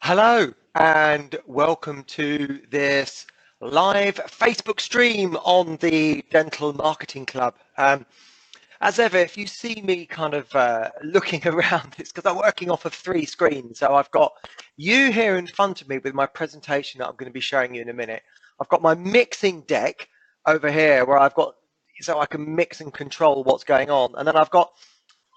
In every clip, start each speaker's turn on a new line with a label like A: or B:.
A: Hello and welcome to this live Facebook stream on the Dental Marketing Club. As ever, if you see me kind of looking around, it's because I'm working off of three screens. So I've got you here in front of me with my presentation that I'm going to be showing you in a minute. I've got my mixing deck over here where I've got, so I can mix and control what's going on. And then I've got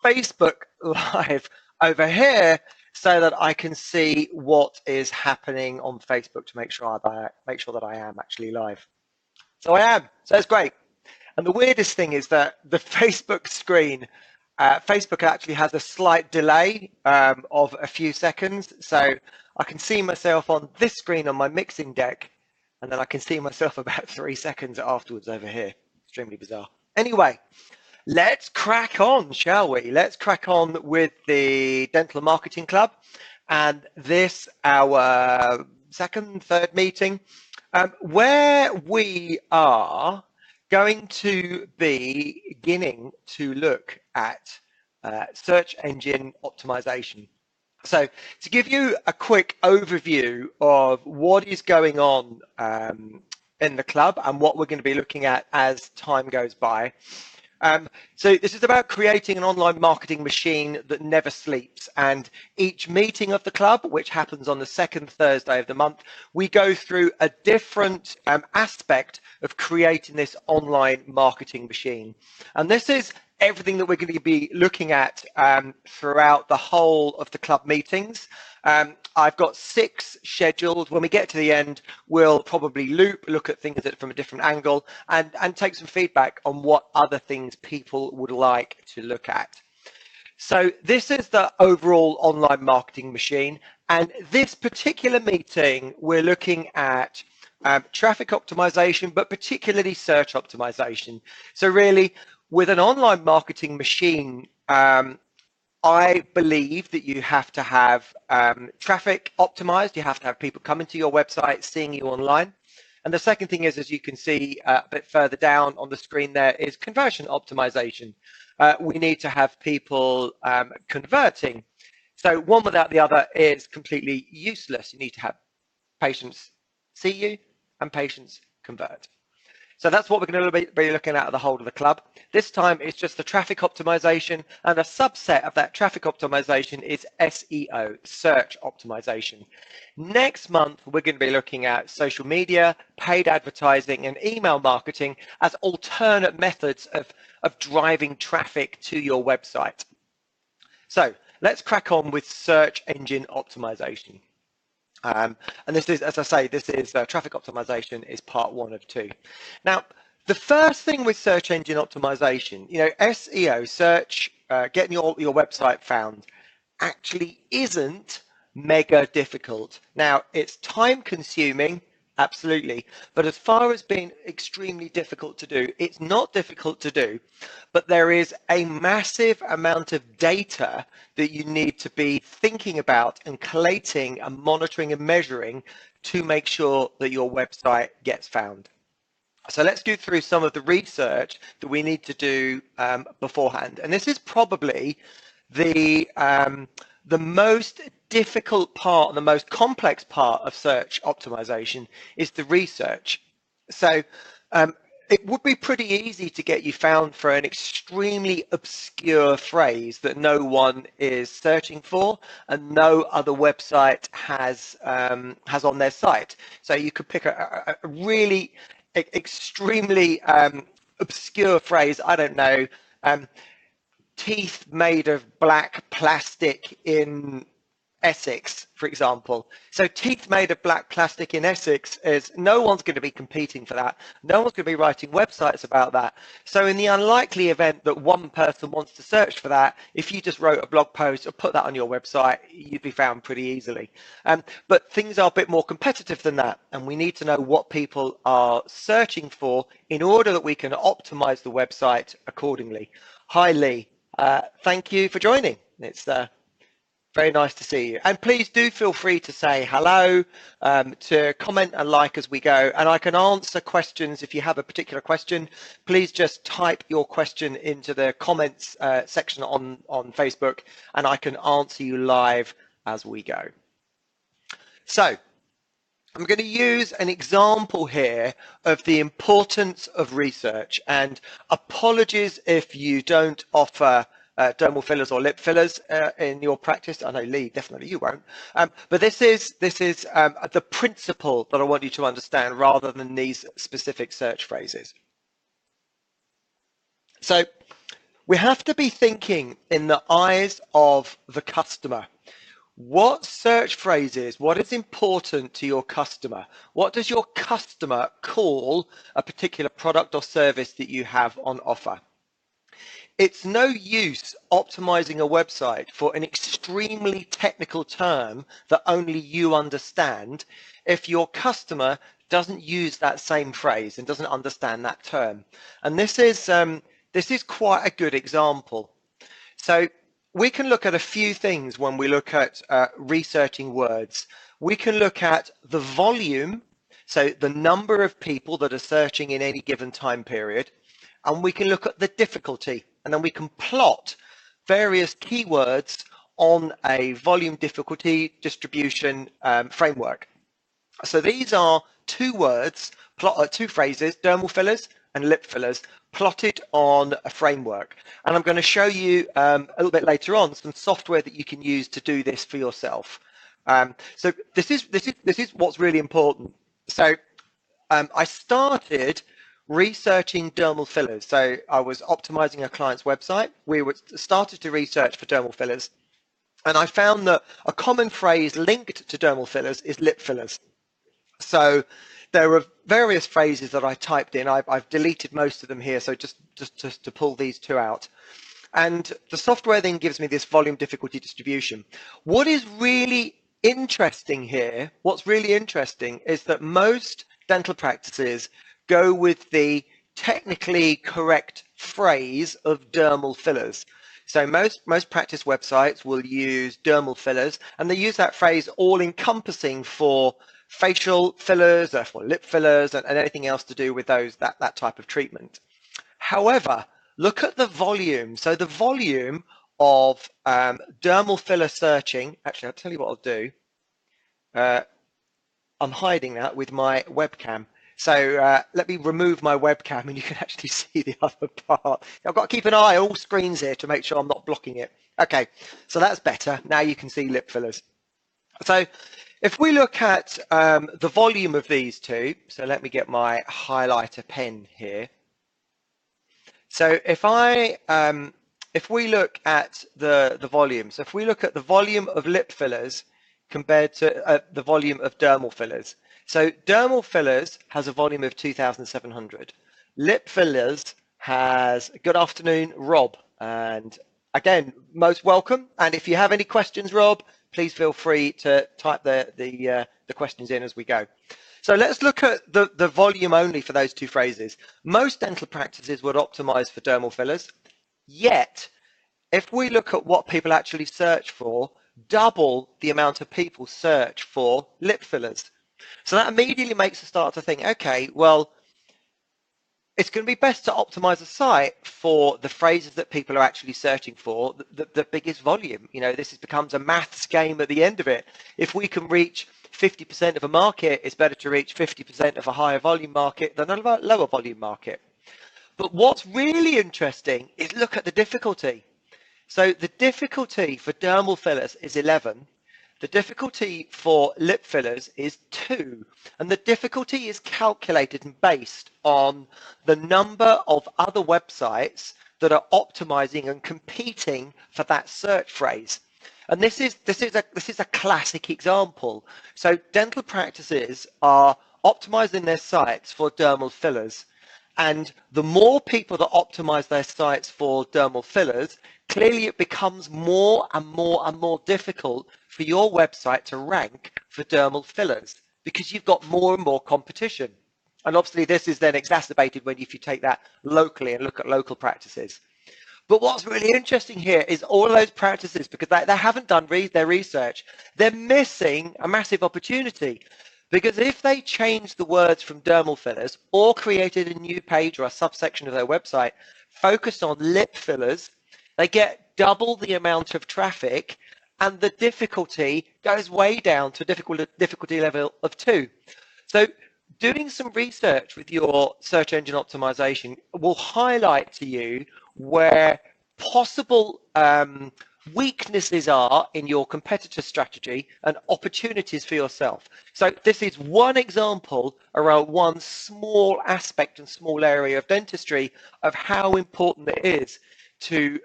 A: Facebook Live over here so that I can see what is happening on Facebook to make sure that I am actually live. So I am. So it's great. And the weirdest thing is that the Facebook screen, Facebook actually has a slight delay of a few seconds. So I can see myself on this screen on my mixing deck, and then I can see myself about 3 seconds afterwards over here. Extremely bizarre. Anyway, let's crack on, shall we? Let's crack on with the Dental Marketing Club and this, our third meeting, where we are going to be beginning to look at search engine optimization. So to give you a quick overview of what is going on in the club and what we're going to be looking at as time goes by. So this is about creating an online marketing machine that never sleeps. And each meeting of the club, which happens on the second Thursday of the month, we go through a different aspect of creating this online marketing machine. And this is everything that we're going to be looking at throughout the whole of the club meetings. I've got 6 scheduled. When we get to the end, we'll probably look at things from a different angle and take some feedback on what other things people would like to look at. So this is the overall online marketing machine. And this particular meeting, we're looking at traffic optimization, but particularly search optimization. So really, with an online marketing machine, I believe that you have to have traffic optimized. You have to have people coming to your website, seeing you online. And the second thing is, as you can see a bit further down on the screen there, is conversion optimization. We need to have people converting. So one without the other is completely useless. You need to have patients see you and patients convert. So that's what we're going to be looking at the whole of the club. This time it's just the traffic optimization, and a subset of that traffic optimization is SEO, search optimization. Next month, we're going to be looking at social media, paid advertising, and email marketing as alternate methods of driving traffic to your website. So let's crack on with search engine optimization. And this is, as I say, this is traffic optimization is part 1 of 2. Now, the first thing with search engine optimization, SEO, search, getting your website found, actually isn't mega difficult. Now, it's time consuming, absolutely, but as far as being extremely difficult to do, it's not difficult to do, but there is a massive amount of data that you need to be thinking about and collating and monitoring and measuring to make sure that your website gets found. So let's go through some of the research that we need to do beforehand. And this is probably the most difficult part and the most complex part of search optimization is the research. So it would be pretty easy to get you found for an extremely obscure phrase that no one is searching for and no other website has on their site. So you could pick a really extremely obscure phrase, I don't know, teeth made of black plastic in Essex, for example. So teeth made of black plastic in Essex is, no one's going to be competing for that. No one's going to be writing websites about that. So in the unlikely event that one person wants to search for that, if you just wrote a blog post or put that on your website, you'd be found pretty easily. But things are a bit more competitive than that. And we need to know what people are searching for in order that we can optimize the website accordingly. Hi, Lee. Thank you for joining. It's very nice to see you. And please do feel free to say hello, to comment and like as we go. And I can answer questions if you have a particular question. Please just type your question into the comments section on Facebook, and I can answer you live as we go. So I'm going to use an example here of the importance of research, and apologies if you don't offer dermal fillers or lip fillers in your practice. I know Lee, definitely you won't. But this is the principle that I want you to understand rather than these specific search phrases. So we have to be thinking in the eyes of the customer. What search phrases, what is important to your customer? What does your customer call a particular product or service that you have on offer? It's no use optimizing a website for an extremely technical term that only you understand if your customer doesn't use that same phrase and doesn't understand that term. And this is quite a good example. So we can look at a few things when we look at researching words. We can look at the volume, so the number of people that are searching in any given time period, and we can look at the difficulty, and then we can plot various keywords on a volume difficulty distribution framework. So these are two words, two phrases, dermal fillers and lip fillers, plotted on a framework. And I'm going to show you a little bit later on some software that you can use to do this for yourself. So this is what's really important. So I started researching dermal fillers. So I was optimizing a client's website. We started to research for dermal fillers. And I found that a common phrase linked to dermal fillers is lip fillers. So there are various phrases that I typed in. I've deleted most of them here, so just to pull these two out. And the software then gives me this volume difficulty distribution. What is really interesting here, what's really interesting is that most dental practices go with the technically correct phrase of dermal fillers. So most practice websites will use dermal fillers, and they use that phrase all encompassing for facial fillers, for lip fillers, and anything else to do with that type of treatment. However, look at the volume. So the volume of dermal filler searching, actually, I'll tell you what I'll do. I'm hiding that with my webcam. So let me remove my webcam and you can actually see the other part. I've got to keep an eye on all screens here to make sure I'm not blocking it. Okay, so that's better. Now you can see lip fillers. So if we look at the volume of these two, so let me get my highlighter pen here. So if we look at the volume, so if we look at the volume of lip fillers compared to the volume of dermal fillers. So dermal fillers has a volume of 2,700. Lip fillers has, good afternoon, Rob. And again, most welcome. And if you have any questions, Rob, please feel free to type the questions in as we go. So let's look at the volume only for those two phrases. Most dental practices would optimize for dermal fillers, yet if we look at what people actually search for, double the amount of people search for lip fillers. So that immediately makes us start to think, okay, well, it's going to be best to optimize a site for the phrases that people are actually searching for, the biggest volume. You know, this becomes a maths game at the end of it. If we can reach 50% of a market, it's better to reach 50% of a higher volume market than a lower volume market. But what's really interesting is look at the difficulty. So the difficulty for dermal fillers is 11. The difficulty for lip fillers is 2. And the difficulty is calculated and based on the number of other websites that are optimizing and competing for that search phrase. And this is a classic example. So dental practices are optimizing their sites for dermal fillers. And the more people that optimize their sites for dermal fillers, clearly it becomes more and more and more difficult for your website to rank for dermal fillers because you've got more and more competition. And obviously this is then exacerbated when if you take that locally and look at local practices. But what's really interesting here is all of those practices, because they haven't done their research, they're missing a massive opportunity. Because if they change the words from dermal fillers or created a new page or a subsection of their website focused on lip fillers, they get double the amount of traffic and the difficulty goes way down to difficulty level of 2. So doing some research with your search engine optimization will highlight to you where possible weaknesses are in your competitor strategy and opportunities for yourself. So this is one example around one small aspect and small area of dentistry of how important it is to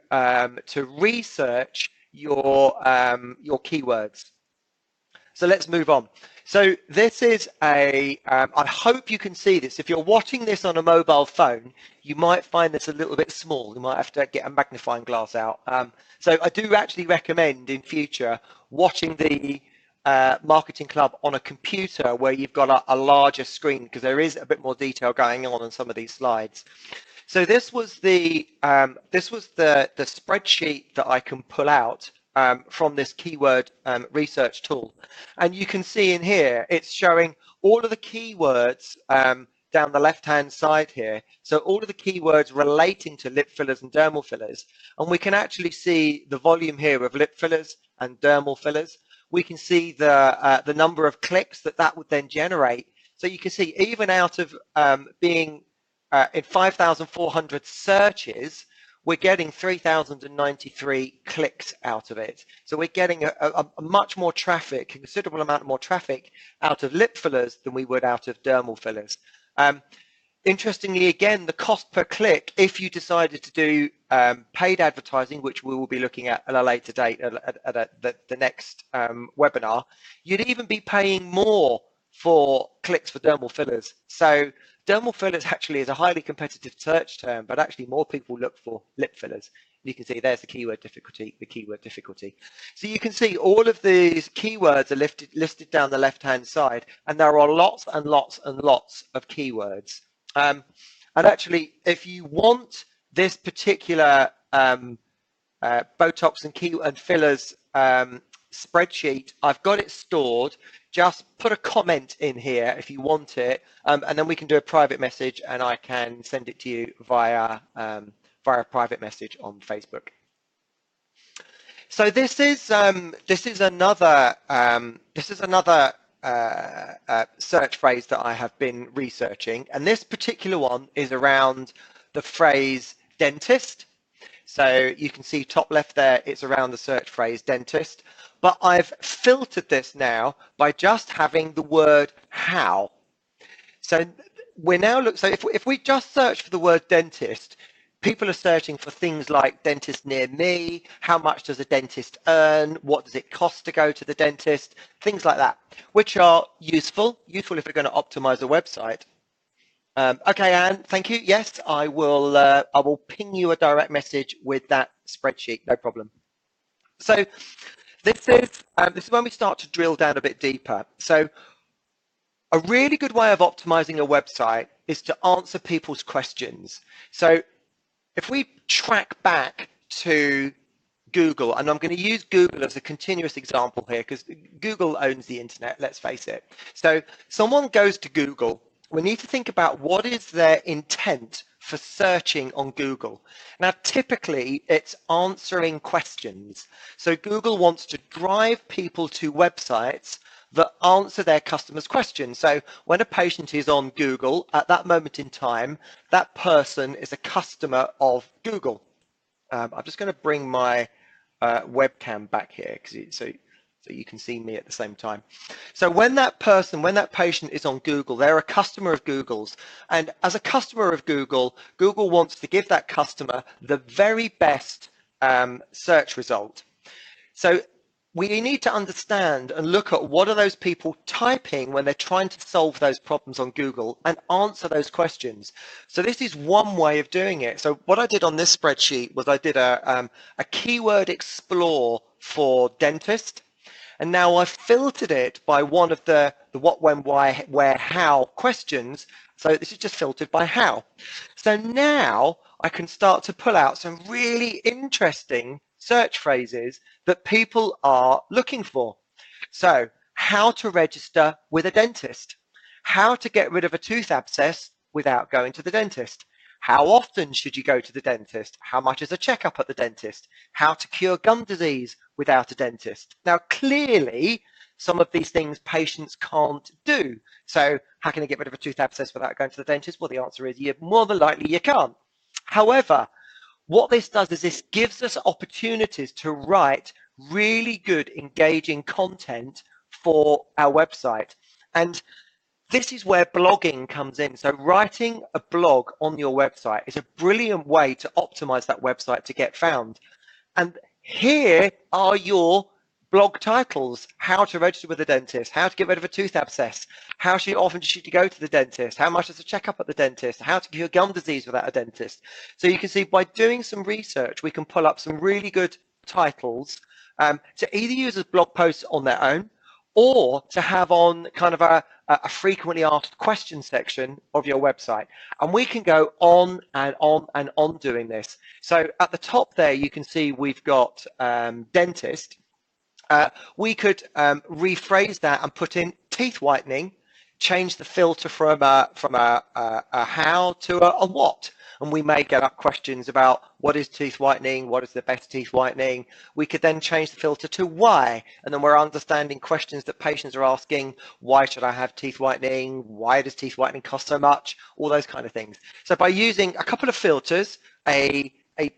A: research your keywords. So let's move on. So this is I hope you can see this. If you're watching this on a mobile phone, you might find this a little bit small. You might have to get a magnifying glass out. So I do actually recommend in future watching the Marketing Club on a computer where you've got a larger screen, because there is a bit more detail going on some of these slides. So this was the spreadsheet that I can pull out from this keyword research tool, and you can see in here it's showing all of the keywords down the left hand side here. So all of the keywords relating to lip fillers and dermal fillers, and we can actually see the volume here of lip fillers and dermal fillers. We can see the number of clicks that would then generate. So you can see even out of being in 5,400 searches, we're getting 3,093 clicks out of it. So we're getting a much more traffic, a considerable amount more traffic out of lip fillers than we would out of dermal fillers. Interestingly, again, the cost per click, if you decided to do paid advertising, which we will be looking at a later date at the next webinar, you'd even be paying more for clicks for dermal fillers. So dermal fillers actually is a highly competitive search term, but actually more people look for lip fillers. You can see there's the keyword difficulty, So you can see all of these keywords are listed down the left-hand side, and there are lots and lots and lots of keywords. And actually, if you want this particular Botox and fillers spreadsheet, I've got it stored. Just put a comment in here if you want it, and then we can do a private message, and I can send it to you via a private message on Facebook. So this is another search phrase that I have been researching, and this particular one is around the phrase dentist. So you can see top left there, it's around the search phrase dentist, but I've filtered this now by just having the word how. So we're now so if we just search for the word dentist, people are searching for things like dentist near me, how much does a dentist earn, what does it cost to go to the dentist, things like that, which are useful if we're going to optimize a website. Okay, Anne, thank you. Yes, I will ping you a direct message with that spreadsheet, no problem. So this is when we start to drill down a bit deeper. So a really good way of optimizing a website is to answer people's questions. So if we track back to Google, and I'm going to use Google as a continuous example here because Google owns the internet, let's face it. So someone goes to Google, we need to think about what is their intent for searching on Google. Now, typically it's answering questions. So Google wants to drive people to websites that answer their customers' questions. So when a patient is on Google, at that moment in time, that person is a customer of Google. I'm just going to bring my webcam back here so you can see me at the same time. So when that patient is on Google, they're a customer of Google's. And as a customer of Google, Google wants to give that customer the very best search result. So we need to understand and look at what are those people typing when they're trying to solve those problems on Google and answer those questions. So this is one way of doing it. So what I did on this spreadsheet was I did a keyword explore for dentist. And now I've filtered it by one of the what, when, why, where, how questions. So this is just filtered by how. So now I can start to pull out some really interesting search phrases that people are looking for. So how to register with a dentist, how to get rid of a tooth abscess without going to the dentist, How often should you go to the dentist? How much is a checkup at the dentist? How to cure gum disease without a dentist? Now, clearly, some of these things patients can't do. So how can I get rid of a tooth abscess without going to the dentist? Well, the answer is more than likely you can't. However, what this does is this gives us opportunities to write really good, engaging content for our website. And this is where blogging comes in. So writing a blog on your website is a brilliant way to optimize that website to get found. And here are your blog titles: how to register with a dentist, how to get rid of a tooth abscess, how often should you go to the dentist, how much is a checkup at the dentist, how to cure gum disease without a dentist. So you can see by doing some research, we can pull up some really good titles to either use as blog posts on their own, or to have on kind of a frequently asked question section of your website. And we can go on and on and on doing this. So at the top there, you can see we've got dentist. We could rephrase that and put in teeth whitening, change the filter from a how to a what. And we may get up questions about what is teeth whitening, what is the best teeth whitening. We could then change the filter to why, and then we're understanding questions that patients are asking. Why should I have teeth whitening? Why does teeth whitening cost so much? All those kind of things. So by using a couple of filters, a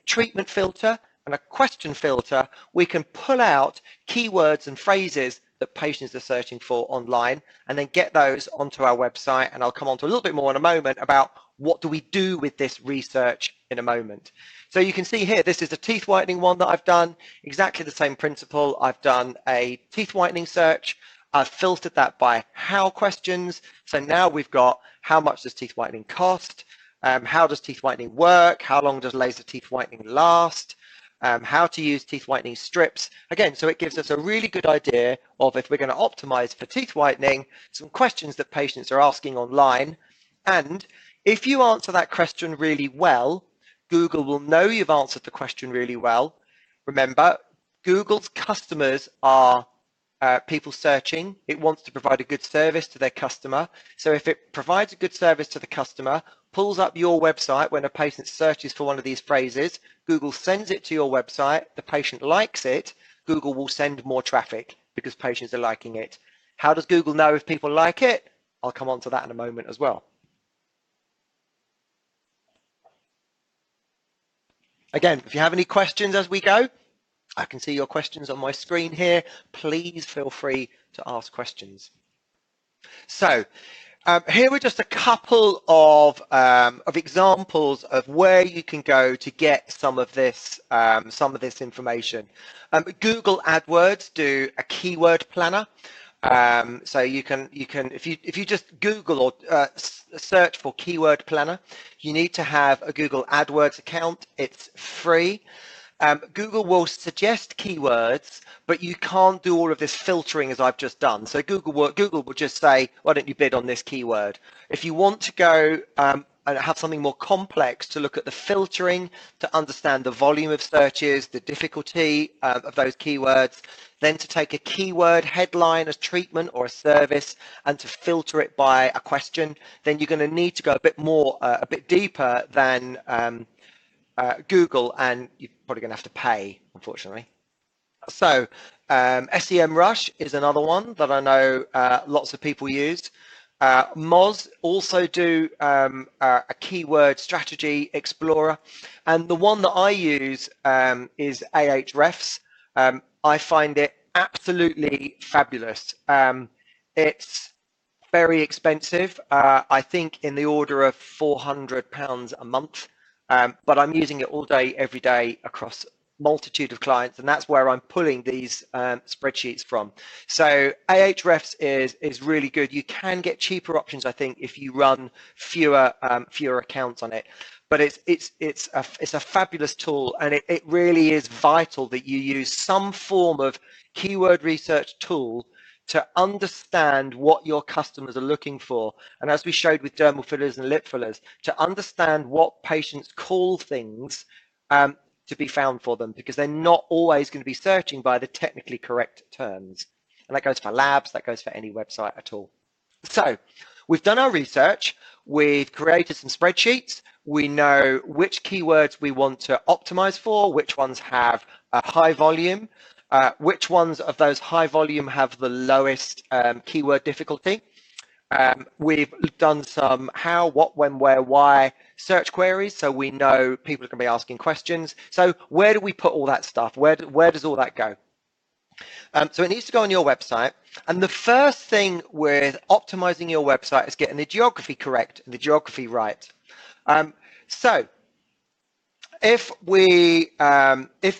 A: treatment filter and a question filter, we can pull out keywords and phrases that patients are searching for online and then get those onto our website. And I'll come on to a little bit more in a moment about what do we do with this research in a moment. So you can see here, this is a teeth whitening one that I've done, exactly the same principle. I've done a teeth whitening search. I've filtered that by how questions. So now we've got how much does teeth whitening cost? How does teeth whitening work? How long does laser teeth whitening last? How to use teeth whitening strips. Again, so it gives us a really good idea of, if we're going to optimize for teeth whitening, some questions that patients are asking online. And if you answer that question really well, Google will know you've answered the question really well. Remember, Google's customers are people searching. It wants to provide a good service to their customer. So if it provides a good service to the customer, pulls up your website when a patient searches for one of these phrases, Google sends it to your website, the patient likes it, Google will send more traffic because patients are liking it. How does Google know if people like it? I'll come on to that in a moment as well. Again, if you have any questions as we go, I can see your questions on my screen here. Please feel free to ask questions. So here are just a couple of examples of where you can go to get some of this information. Google AdWords do a keyword planner. So you can if you just Google or search for keyword planner, you need to have a Google AdWords account. It's free. Google will suggest keywords, but you can't do all of this filtering as I've just done. So Google will just say, why don't you bid on this keyword? If you want to go and have something more complex to look at the filtering, to understand the volume of searches, the difficulty of those keywords, then to take a keyword headline, a treatment or a service, and to filter it by a question, then you're going to need to go a bit deeper than Google, and you're probably going to have to pay, unfortunately. So SEMrush is another one that I know lots of people use. Moz also do a keyword strategy explorer, and the one that I use is Ahrefs. I find it absolutely fabulous. It's very expensive. I think in the order of £400 a month. But I'm using it all day, every day across multitude of clients, and that's where I'm pulling these spreadsheets from. So Ahrefs is really good. You can get cheaper options, I think, if you run fewer accounts on it. But it's a fabulous tool, and it really is vital that you use some form of keyword research tool to understand what your customers are looking for. And as we showed with dermal fillers and lip fillers, to understand what patients call things to be found for them, because they're not always going to be searching by the technically correct terms. And that goes for labs, that goes for any website at all. So We've done our research, we've created some spreadsheets, we know which keywords we want to optimize for, which ones have a high volume, which ones of those high volume have the lowest keyword difficulty. We've done some how, what, when, where, why search queries, so we know people are going to be asking questions. So where do we put all that stuff? Where does all that go? So it needs to go on your website. And the first thing with optimizing your website is getting the geography correct and the geography right. So if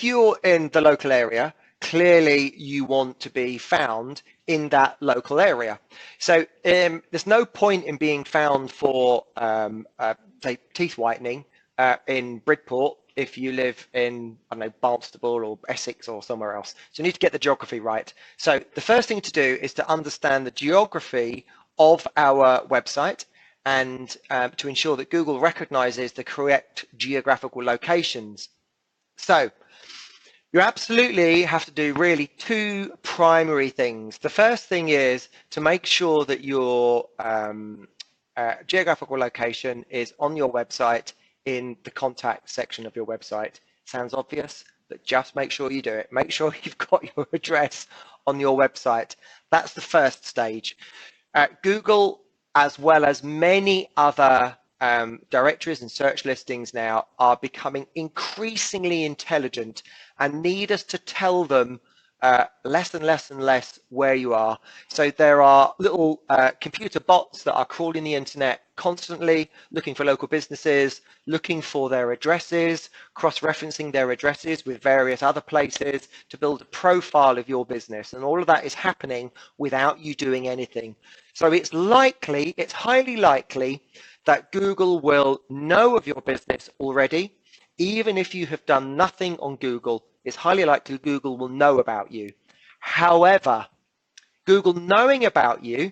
A: you're in the local area, clearly you want to be found in that local area. So there's no point in being found for say teeth whitening in Bridport if you live in, I don't know, Barnstable or Essex or somewhere else. So you need to get the geography right. So the first thing to do is to understand the geography of our website, and to ensure that Google recognizes the correct geographical locations. So you absolutely have to do really two primary things. The first thing is to make sure that your geographical location is on your website in the contact section of your website. Sounds obvious, but just make sure you do it. Make sure you've got your address on your website. That's the first stage. Google, as well as many other directories and search listings now, are becoming increasingly intelligent and need us to tell them less and less and less where you are. So there are little computer bots that are crawling the internet constantly, looking for local businesses, looking for their addresses, cross-referencing their addresses with various other places to build a profile of your business. And all of that is happening without you doing anything. So it's highly likely that Google will know of your business already. Even if you have done nothing on Google, it's highly likely Google will know about you. However, Google knowing about you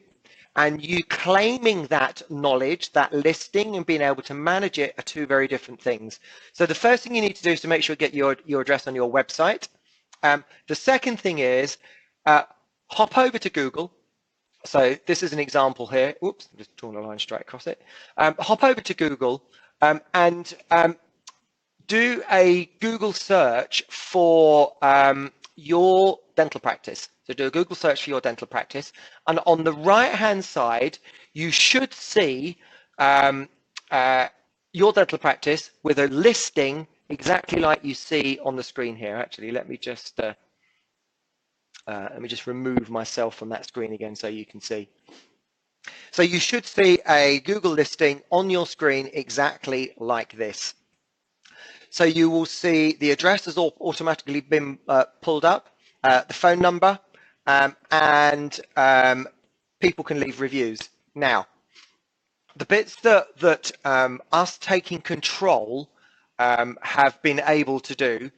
A: and you claiming that knowledge, that listing, and being able to manage it are two very different things. So the first thing you need to do is to make sure you get your address on your website. The second thing is hop over to Google. So this is an example here. Oops, I'm just drawing a line straight across it. Hop over to Google and do a Google search for your dental practice. So do a Google search for your dental practice. And on the right-hand side, you should see your dental practice with a listing exactly like you see on the screen here. Actually, let me just remove myself from that screen again so you can see. So you should see a Google listing on your screen exactly like this. So you will see the address has automatically been pulled up, the phone number, and people can leave reviews. Now, the bits that us taking control have been able to do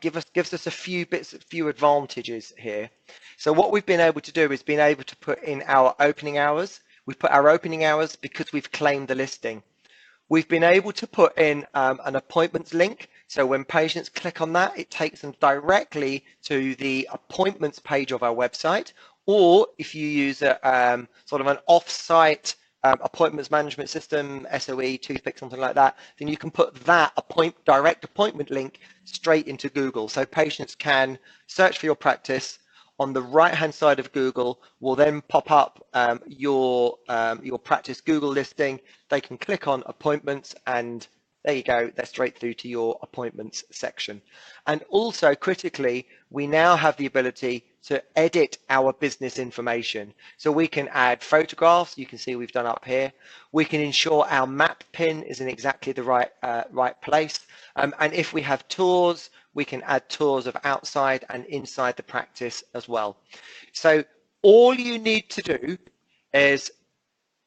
A: gives us a few advantages here. So what we've been able to do is been able to put in our opening hours. We've put our opening hours because we've claimed the listing. We've been able to put in an appointments link. So when patients click on that, it takes them directly to the appointments page of our website. Or if you use a sort of an off-site appointments management system, SOE, Toothpick, something like that, then you can put that direct appointment link straight into Google. So patients can search for your practice. On the right-hand side of Google will then pop up your practice Google listing. They can click on appointments and there you go, they're straight through to your appointments section. And also critically, we now have the ability to edit our business information. So we can add photographs, you can see we've done up here. We can ensure our map pin is in exactly the right place. And if we have tours, we can add tours of outside and inside the practice as well. So all you need to do is,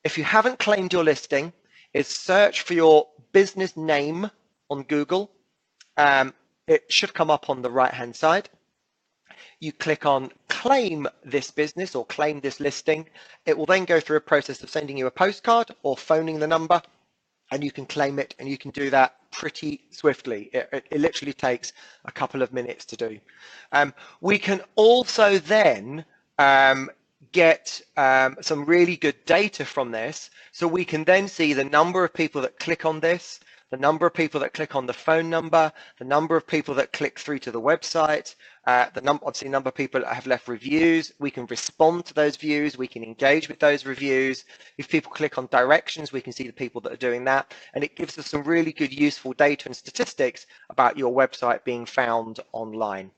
A: if you haven't claimed your listing, is search for your business name on Google. It should come up on the right-hand side. You click on claim this business or claim this listing. It will then go through a process of sending you a postcard or phoning the number, and you can claim it, and you can do that pretty swiftly. It literally takes a couple of minutes to do. We can also then get some really good data from this, so we can then see the number of people that click on this, the number of people that click on the phone number, the number of people that click through to the website, obviously number of people that have left reviews. We can respond to those views, we can engage with those reviews. If people click on directions, we can see the people that are doing that, and it gives us some really good useful data and statistics about your website being found online.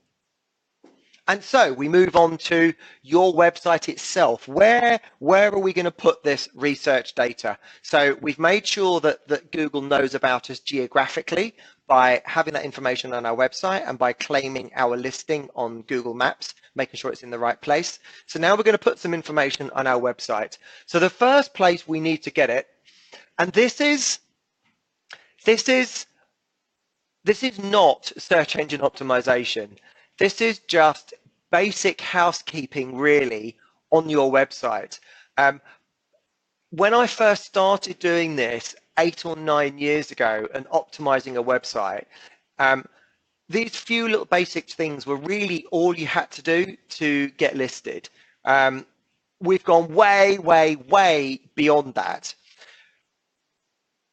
A: And so we move on to your website itself. Where are we going to put this research data? So we've made sure that Google knows about us geographically by having that information on our website and by claiming our listing on Google Maps, making sure it's in the right place. So now we're going to put some information on our website. So the first place we need to get it, and this is not search engine optimization. This is just basic housekeeping, really, on your website. When I first started doing this 8 or 9 years ago and optimizing a website, these few little basic things were really all you had to do to get listed. We've gone way, way, way beyond that.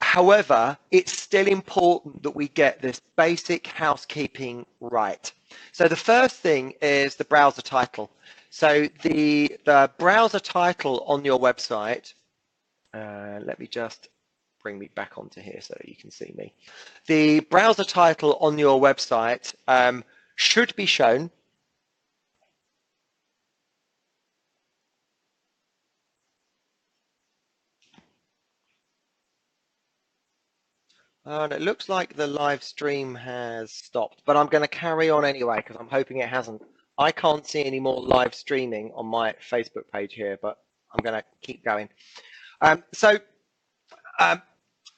A: However, it's still important that we get this basic housekeeping right. So the first thing is the browser title. So the browser title on your website, let me just bring me back onto here so that you can see me. The browser title on your website should be shown. And it looks like the live stream has stopped, but I'm going to carry on anyway because I'm hoping it hasn't. I can't see any more live streaming on my Facebook page here, but I'm going to keep going.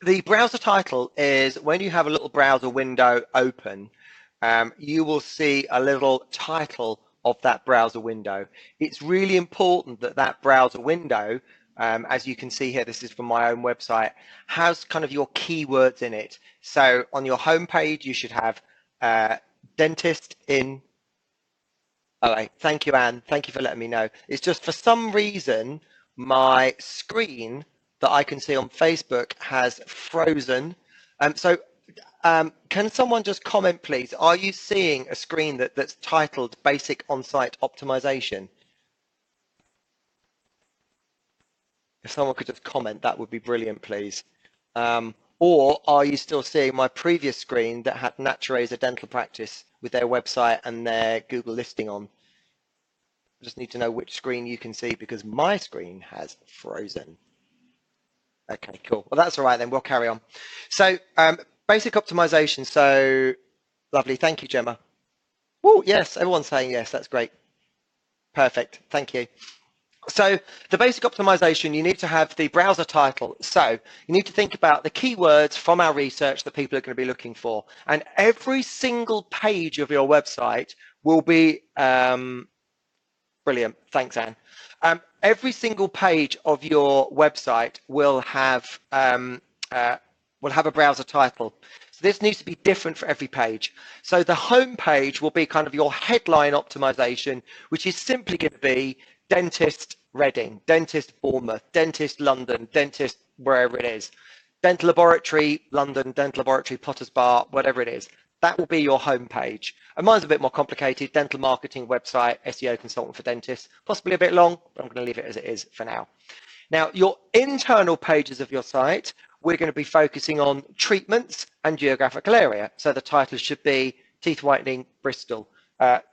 A: The browser title is when you have a little browser window open, you will see a little title of that browser window. It's really important that that browser window, as you can see here, this is from my own website, has kind of your keywords in it. So on your homepage, you should have dentist in. All right, thank you, Anne. Thank you for letting me know. It's just for some reason, my screen that I can see on Facebook has frozen. Can someone just comment, please? Are you seeing a screen that's titled Basic On-Site Optimization? If someone could just comment, that would be brilliant, please. Or are you still seeing my previous screen that had Natura's Dental Practice with their website and their Google listing on? I just need to know which screen you can see because my screen has frozen. Okay, cool. Well, that's all right then. We'll carry on. So basic optimization. So lovely. Thank you, Gemma. Oh, yes. Everyone's saying yes. That's great. Perfect. Thank you. So the basic optimization, you need to have the browser title. So you need to think about the keywords from our research that people are going to be looking for. And every single page of your website will be brilliant. Thanks, Anne. Every single page of your website will have a browser title. So this needs to be different for every page. So the home page will be kind of your headline optimization, which is simply going to be dentist Reading, dentist Bournemouth, dentist London, dentist wherever it is, dental laboratory London, dental laboratory Potters Bar, whatever it is. That will be your home page. And mine's a bit more complicated, dental marketing website, SEO consultant for dentists, possibly a bit long, but I'm going to leave it as it is for now. Now, your internal pages of your site, we're going to be focusing on treatments and geographical area. So the title should be teeth whitening, Bristol,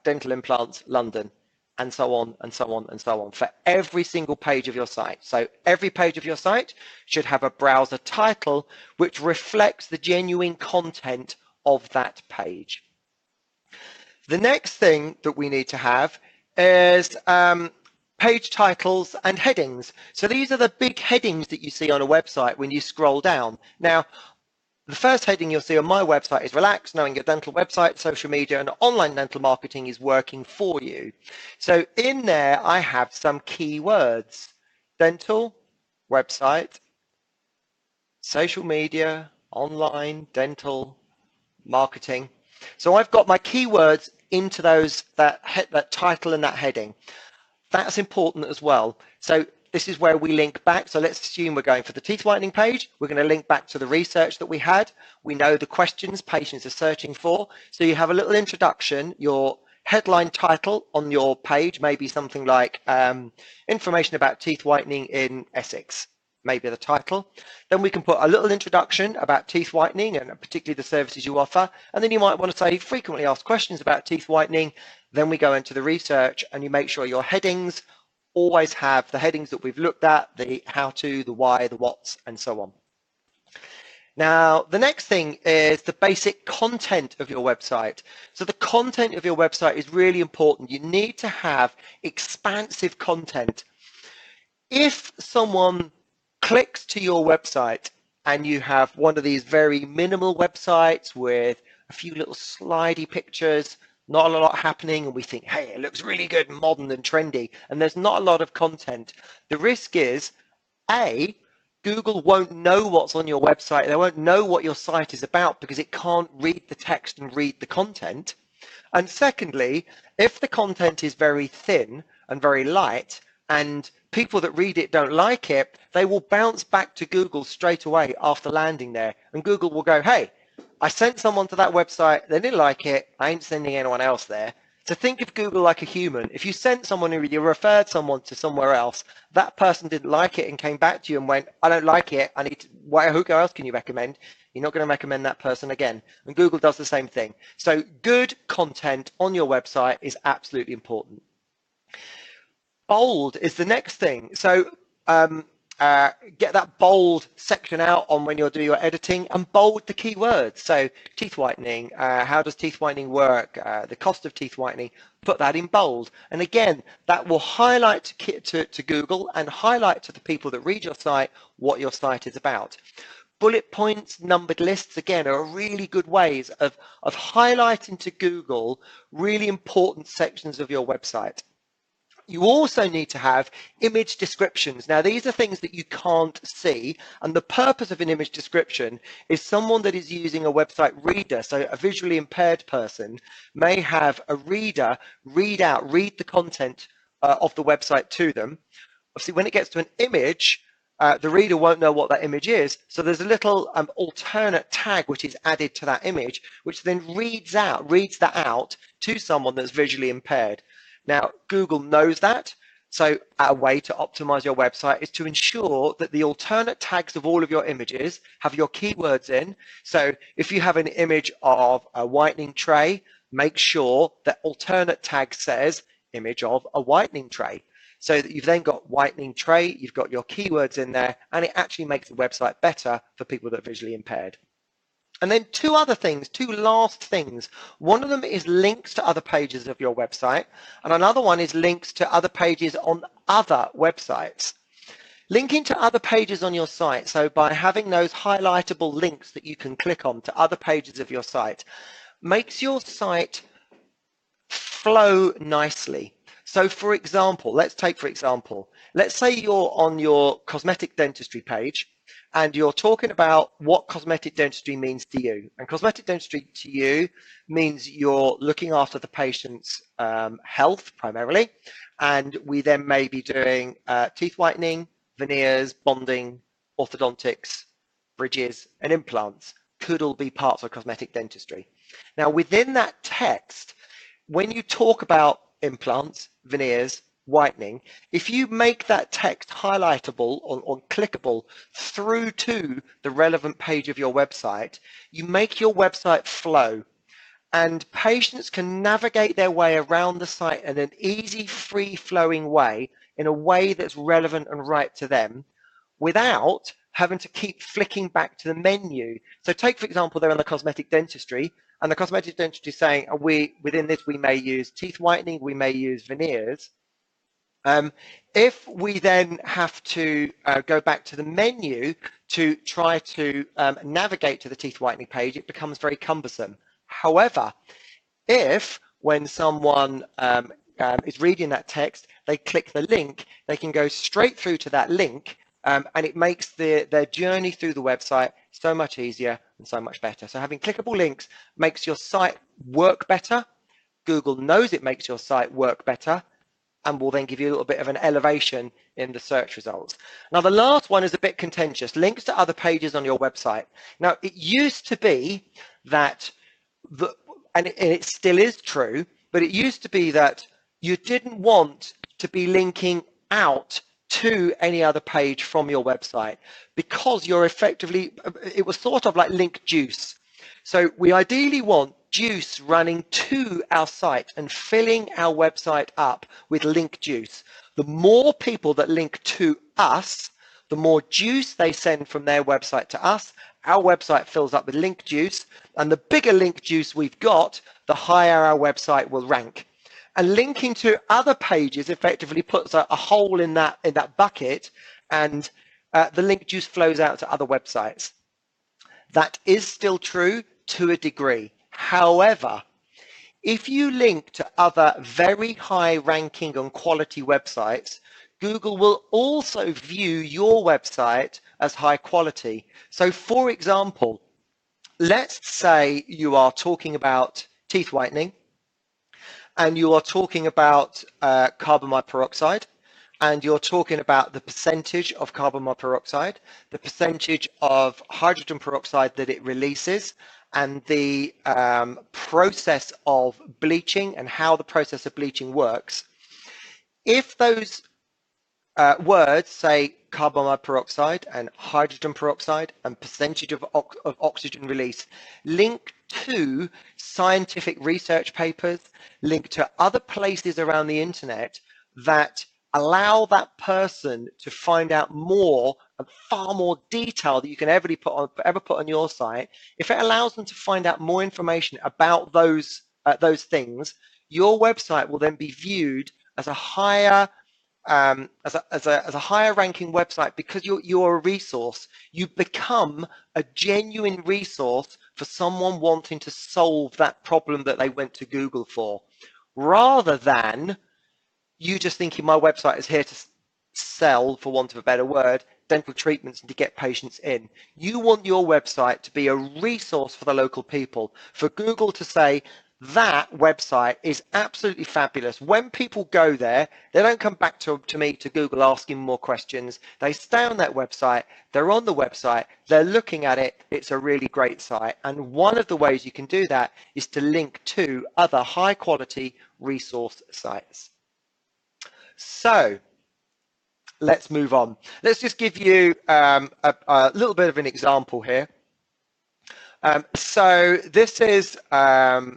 A: dental implants, London, and so on and so on and so on for every single page of your site. So every page of your site should have a browser title which reflects the genuine content of that page. The next thing that we need to have is page titles and headings. So these are the big headings that you see on a website when you scroll down. Now, the first heading you'll see on my website is Relax, knowing your dental website, social media, and online dental marketing is working for you. So in there, I have some keywords: dental, website, social media, online, dental, marketing. So I've got my keywords into that title and that heading. That's important as well. So this is where we link back. So let's assume we're going for the teeth whitening page. We're going to link back to the research that we had. We know the questions patients are searching for. So you have a little introduction, your headline title on your page, maybe something like information about teeth whitening in Essex, maybe the title. Then we can put a little introduction about teeth whitening and particularly the services you offer. And then you might want to say frequently asked questions about teeth whitening. Then we go into the research and you make sure your headings always have the headings that we've looked at, the how to, the why, the what's, and so on. Now, the next thing is the basic content of your website. So the content of your website is really important. You need to have expansive content. If someone clicks to your website and you have one of these very minimal websites with a few little slidey pictures, not a lot happening, and we think, hey, it looks really good, modern and trendy, and there's not a lot of content, the risk is, A, Google won't know what's on your website. They won't know what your site is about because it can't read the text and read the content. And secondly, if the content is very thin and very light and people that read it don't like it, they will bounce back to Google straight away after landing there. And Google will go, hey, I sent someone to that website, they didn't like it, I ain't sending anyone else there. So think of Google like a human. If you sent someone, you referred someone to somewhere else, that person didn't like it and came back to you and went, I don't like it, I need to, who else can you recommend? You're not going to recommend that person again. And Google does the same thing. So good content on your website is absolutely important. Bold is the next thing. So get that bold section out on when you're doing your editing and bold the keywords. So teeth whitening, how does teeth whitening work, the cost of teeth whitening, put that in bold. And again, that will highlight to Google and highlight to the people that read your site what your site is about. Bullet points, numbered lists, again, are really good ways of highlighting to Google really important sections of your website. You also need to have image descriptions. Now, these are things that you can't see, and the purpose of an image description is someone that is using a website reader, so a visually impaired person may have a reader read the content of the website to them. Obviously, when it gets to an image, the reader won't know what that image is, so there's a little alternate tag which is added to that image, which then reads that out to someone that's visually impaired. Now, Google knows that, so a way to optimize your website is to ensure that the alternate tags of all of your images have your keywords in. So if you have an image of a whitening tray, make sure that alternate tag says image of a whitening tray. So that you've then got whitening tray, you've got your keywords in there, and it actually makes the website better for people that are visually impaired. And then two last things. One of them is links to other pages of your website, and another one is links to other pages on other websites. Linking to other pages on your site, so by having those highlightable links that you can click on to other pages of your site, makes your site flow nicely. So for example, let's say you're on your cosmetic dentistry page, and you're talking about what cosmetic dentistry means to you. And cosmetic dentistry to you means you're looking after the patient's health primarily. And we then may be doing teeth whitening, veneers, bonding, orthodontics, bridges, and implants could all be parts of cosmetic dentistry. Now, within that text, when you talk about implants, veneers, whitening, if you make that text highlightable or clickable through to the relevant page of your website, you make your website flow, and patients can navigate their way around the site in an easy, free-flowing way, in a way that's relevant and right to them, without having to keep flicking back to the menu. So take, for example, they're on the cosmetic dentistry, and the cosmetic dentistry is saying, within this, we may use teeth whitening, we may use veneers. If we then have to go back to the menu to try to navigate to the teeth whitening page, it becomes very cumbersome. However, if when someone is reading that text, they click the link, they can go straight through to that link, and it makes their journey through the website so much easier and so much better. So having clickable links makes your site work better. Google knows it makes your site work better. and will then give you a little bit of an elevation in the search results. Now, the last one is a bit contentious, links to other pages on your website. Now, it used to be that, and it still is true, but it used to be that you didn't want to be linking out to any other page from your website because you're effectively, it was sort of like link juice. So we ideally want juice running to our site and filling our website up with link juice. The more people that link to us, the more juice they send from their website to us. Our website fills up with link juice, and the bigger link juice we've got, the higher our website will rank. And linking to other pages effectively puts a hole in that bucket, and the link juice flows out to other websites. That is still true to a degree. However, if you link to other very high ranking and quality websites, Google will also view your website as high quality. So for example, let's say you are talking about teeth whitening and you are talking about carbon monoxide, and you're talking about the percentage of carbon monoxide, the percentage of hydrogen peroxide that it releases, and the process of bleaching and how the process of bleaching works. If those words say carbon monoxide and hydrogen peroxide and percentage of oxygen release, link to scientific research papers, link to other places around the internet that allow that person to find out more and far more detail that you can ever put on your site. If it allows them to find out more information about those things, your website will then be viewed as a higher as a higher ranking website because you're a resource. You become a genuine resource for someone wanting to solve that problem that they went to Google for, rather than you just thinking my website is here to sell, for want of a better word, dental treatments and to get patients in. You want your website to be a resource for the local people, for Google to say that website is absolutely fabulous. When people go there, they don't come back to me, to Google, asking more questions. They stay on that website, they're on the website, they're looking at it, it's a really great site. And one of the ways you can do that is to link to other high quality resource sites. So let's move on. Let's just give you a little bit of an example here. So this is a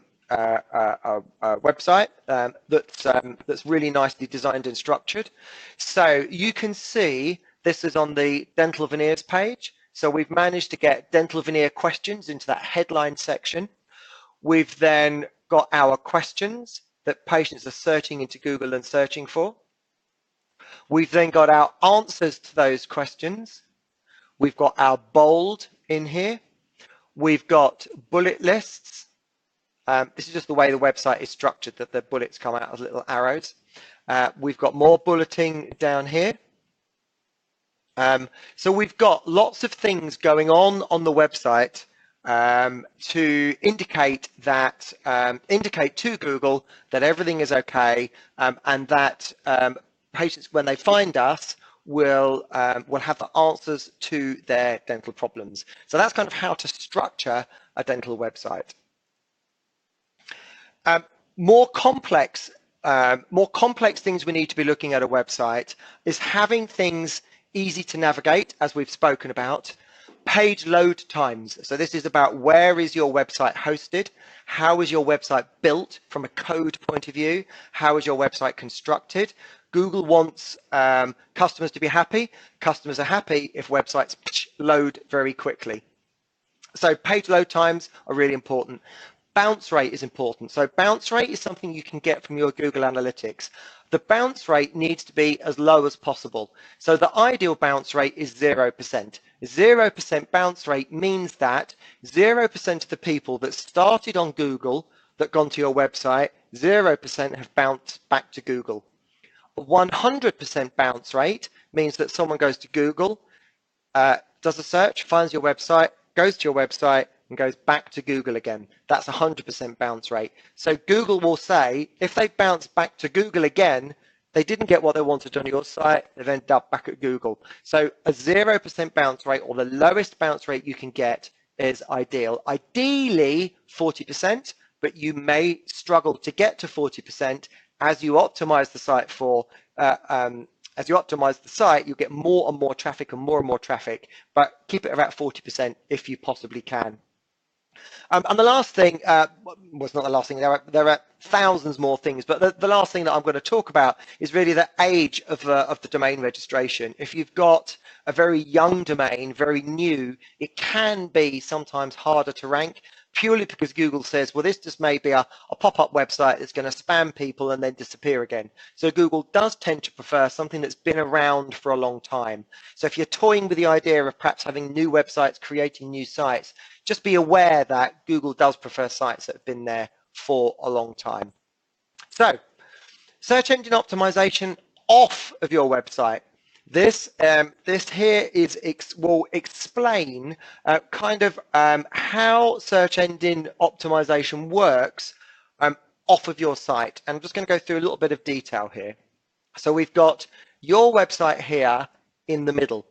A: website that's really nicely designed and structured. So you can see this is on the dental veneers page. So we've managed to get dental veneer questions into that headline section. We've then got our questions that patients are searching into Google and searching for. We've then got our answers to those questions. We've got our bold in here. We've got bullet lists. This is just the way the website is structured, that the bullets come out as little arrows. We've got more bulleting down here. So we've got lots of things going on the website to indicate that indicate to Google that everything is okay, and that patients, when they find us, will have the answers to their dental problems. So that's kind of how to structure a dental website. More complex things we need to be looking at a website is having things easy to navigate, as we've spoken about. Page load times. So this is about where is your website hosted? How is your website built from a code point of view? How is your website constructed? Google wants customers to be happy. Customers are happy if websites load very quickly. So page load times are really important. Bounce rate is important. So bounce rate is something you can get from your Google Analytics. The bounce rate needs to be as low as possible. So the ideal bounce rate is 0%. 0% bounce rate means that 0% of the people that started on Google that gone to your website, 0% have bounced back to Google. 100% bounce rate means that someone goes to Google, does a search, finds your website, goes to your website, and goes back to Google again. That's 100% bounce rate. So Google will say, if they bounce back to Google again, They didn't get what they wanted on your site. They've ended up back at Google. So a 0% bounce rate, or the lowest bounce rate you can get, is ideal. Ideally 40%, but you may struggle to get to 40% as you optimize the site for as you optimize the site, you get more and more traffic and more traffic, but keep it about 40% if you possibly can. And the last thing, it's not the last thing, there are thousands more things, but the last thing that I'm going to talk about is really the age of the domain registration. If you've got a very young domain, very new, it can be sometimes harder to rank, purely because Google says, well, this just may be a pop-up website that's going to spam people and then disappear again. So Google does tend to prefer something that's been around for a long time. So if you're toying with the idea of perhaps having new websites, creating new sites, just be aware that Google does prefer sites that have been there for a long time. So search engine optimization off of your website. This here will explain how search engine optimization works off of your site. And I'm just going to go through a little bit of detail here. So we've got your website here in the middle,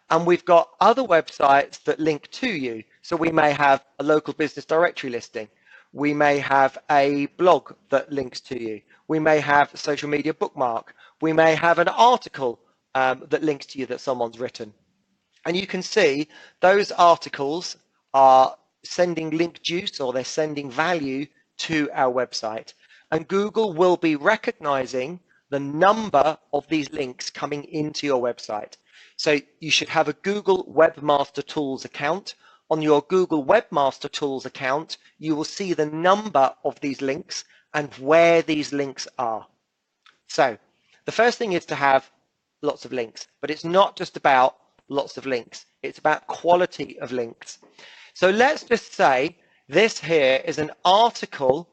A: and we've got other websites that link to you. So we may have a local business directory listing. We may have a blog that links to you. We may have a social media bookmark. We may have an article that links to you that someone's written. And you can see those articles are sending link juice, or they're sending value to our website. And Google will be recognizing the number of these links coming into your website. So you should have a Google Webmaster Tools account. On your Google Webmaster Tools account, you will see the number of these links and where these links are. So the first thing is to have lots of links, but it's not just about lots of links. It's about quality of links. So let's just say this here is an article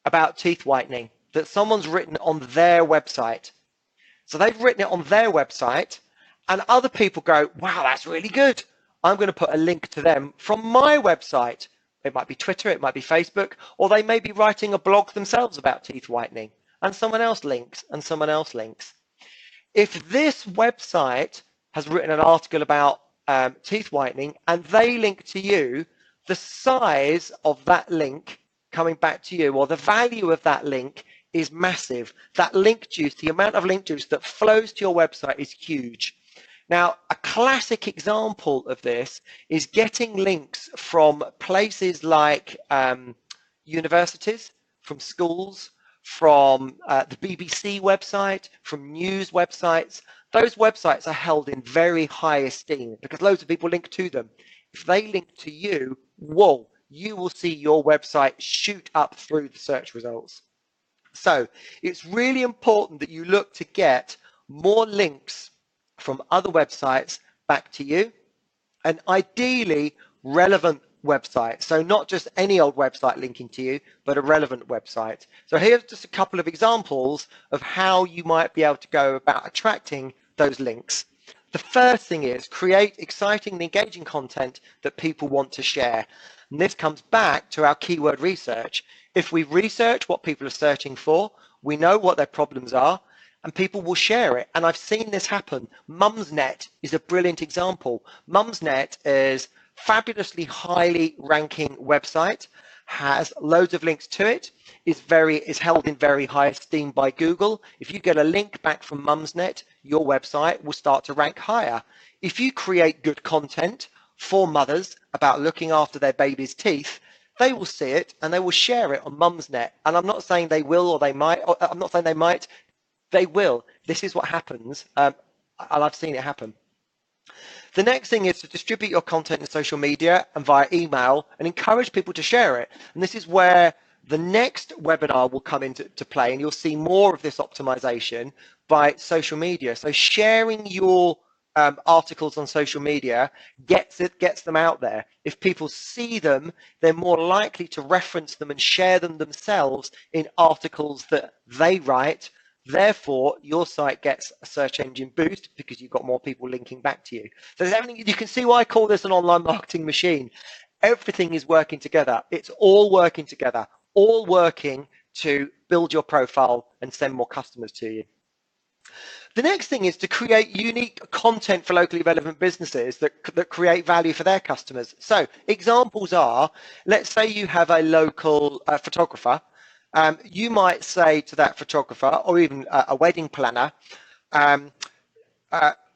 A: about teeth whitening that someone's written on their website. So they've written it on their website, and other people go, wow, that's really good. I'm going to put a link to them from my website. It might be Twitter, it might be Facebook, or they may be writing a blog themselves about teeth whitening, and someone else links, and someone else links. If this website has written an article about teeth whitening and they link to you, the size of that link coming back to you, or the value of that link, is massive. That link juice, the amount of link juice that flows to your website, is huge. Now, a classic example of this is getting links from places like universities, from schools, from the BBC website, from news websites. Those websites are held in very high esteem because loads of people link to them. If they link to you, whoa, you will see your website shoot up through the search results. So it's really important that you look to get more links from other websites back to you, and ideally relevant website. So not just any old website linking to you, but a relevant website. So here's just a couple of examples of how you might be able to go about attracting those links. The first thing is create exciting and engaging content that people want to share. And this comes back to our keyword research. If we research what people are searching for, we know what their problems are, and people will share it. And I've seen this happen. Mumsnet is a brilliant example. Mumsnet is fabulously highly ranking website, has loads of links to it, is held in very high esteem by Google. If you get a link back from Mumsnet, your website will start to rank higher. If you create good content for mothers about looking after their baby's teeth, they will see it and they will share it on Mumsnet. And I'm not saying they will or they might, or I'm not saying they might, they will. This is what happens, and I've seen it happen. The next thing is to distribute your content in social media and via email and encourage people to share it. And this is where the next webinar will come into play, and you'll see more of this optimization by social media. So sharing your articles on social media gets them out there. If people see them, they're more likely to reference them and share them themselves in articles that they write. Therefore, your site gets a search engine boost because you've got more people linking back to you. So there's everything. You can see why I call this an online marketing machine. Everything is working together. It's all working together, all working to build your profile, and send more customers to you. The next thing is to create unique content for locally relevant businesses that create value for their customers. So examples are, let's say you have a local photographer. You might say to that photographer, or even a wedding planner, um,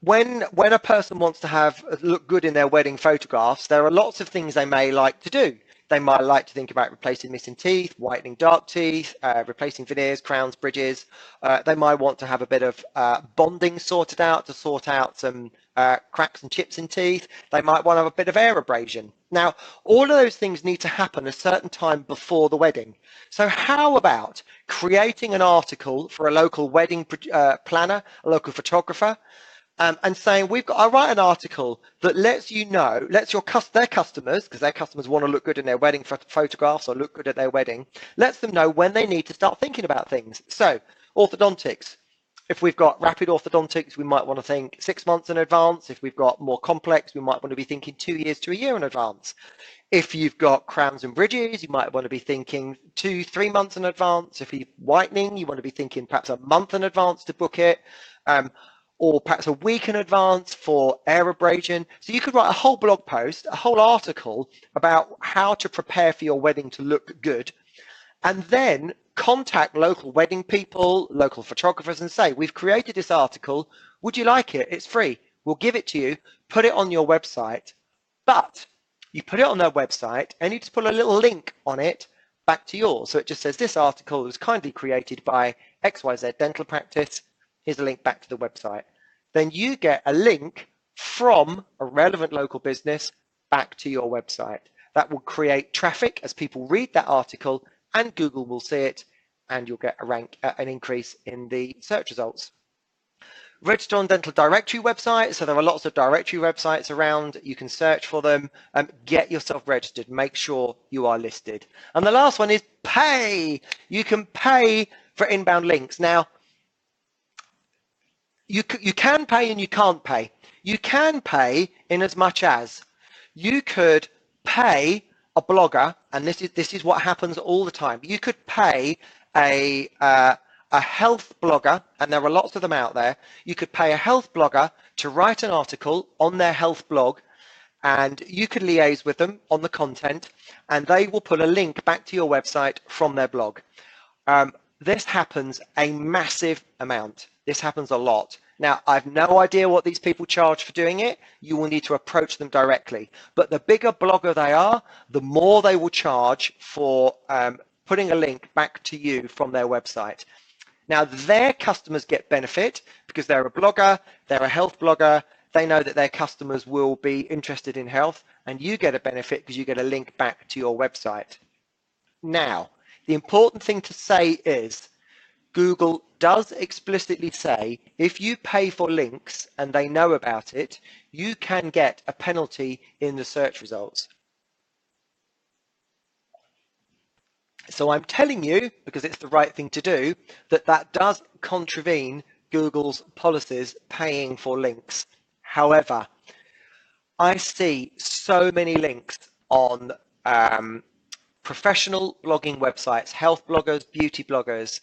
A: when a person wants to have look good in their wedding photographs, there are lots of things they may like to do. They might like to think about replacing missing teeth, whitening dark teeth, replacing veneers, crowns, bridges. They might want to have a bit of bonding sorted out to sort out some cracks and chips in teeth. They might want to have a bit of air abrasion. Now, all of those things need to happen a certain time before the wedding. So how about creating an article for a local wedding planner, a local photographer, and saying I'll write an article that lets you know, lets their customers, because their customers want to look good in their wedding photographs or look good at their wedding, lets them know when they need to start thinking about things. So orthodontics. If we've got rapid orthodontics, we might want to think 6 months in advance. If we've got more complex, we might want to be thinking 2 years to a year in advance. If you've got crowns and bridges, you might want to be thinking 2-3 months in advance. If you're whitening, you want to be thinking perhaps a month in advance to book it. Or perhaps a week in advance for air abrasion. So you could write a whole blog post, a whole article about how to prepare for your wedding to look good, and then contact local wedding people, local photographers, and say, we've created this article. Would you like it? It's free. We'll give it to you. Put it on your website. But you put it on their website and you just put a little link on it back to yours. So it just says this article was kindly created by XYZ Dental Practice. Here's a link back to the website. Then you get a link from a relevant local business back to your website. That will create traffic as people read that article, and Google will see it, and you'll get an increase in the search results. Register on Dental Directory website. So there are lots of directory websites around. You can search for them. Get yourself registered. Make sure you are listed. And the last one is pay. You can pay for inbound links. Now, you can pay and you can't pay. You can pay in as much as you could pay a blogger, and this is what happens all the time. You could pay a health blogger, and there are lots of them out there. You could pay a health blogger to write an article on their health blog, and you could liaise with them on the content, and they will put a link back to your website from their blog. This happens a massive amount. This happens a lot. Now, I've no idea what these people charge for doing it. You will need to approach them directly. But the bigger blogger they are, the more they will charge for putting a link back to you from their website. Now, their customers get benefit because they're a blogger, they're a health blogger, they know that their customers will be interested in health, and you get a benefit because you get a link back to your website. Now, the important thing to say is Google does explicitly say if you pay for links and they know about it, you can get a penalty in the search results. So I'm telling you, because it's the right thing to do, that does contravene Google's policies paying for links. However, I see so many links on professional blogging websites, health bloggers, beauty bloggers,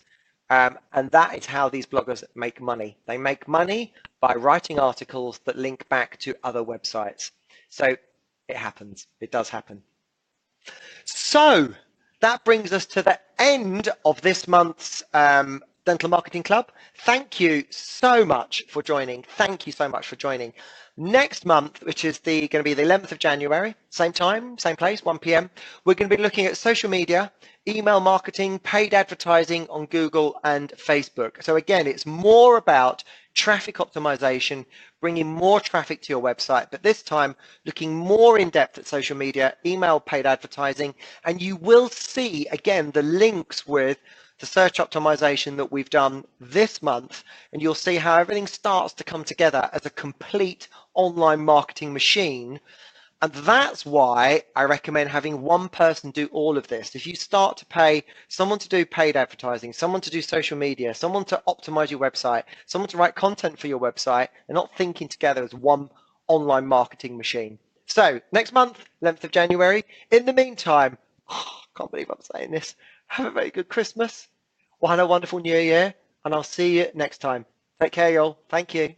A: and that is how these bloggers make money. They make money by writing articles that link back to other websites. So it happens. It does happen. So that brings us to the end of this month's Dental Marketing Club. Thank you so much for joining. Thank you so much for joining. Next month, which is going to be the 11th of January, same time, same place, 1 p.m., we're going to be looking at social media, email marketing, paid advertising on Google and Facebook. So again, it's more about traffic optimization, bringing more traffic to your website, but this time looking more in depth at social media, email, paid advertising, and you will see again the links with the search optimization that we've done this month, and you'll see how everything starts to come together as a complete online marketing machine. And that's why I recommend having one person do all of this. If you start to pay someone to do paid advertising, someone to do social media, someone to optimize your website, someone to write content for your website, they're not thinking together as one online marketing machine. So next month, 11th of January. In the meantime, I can't believe I'm saying this, have a very good Christmas. Well, have a wonderful new year, and I'll see you next time. Take care, y'all. Thank you.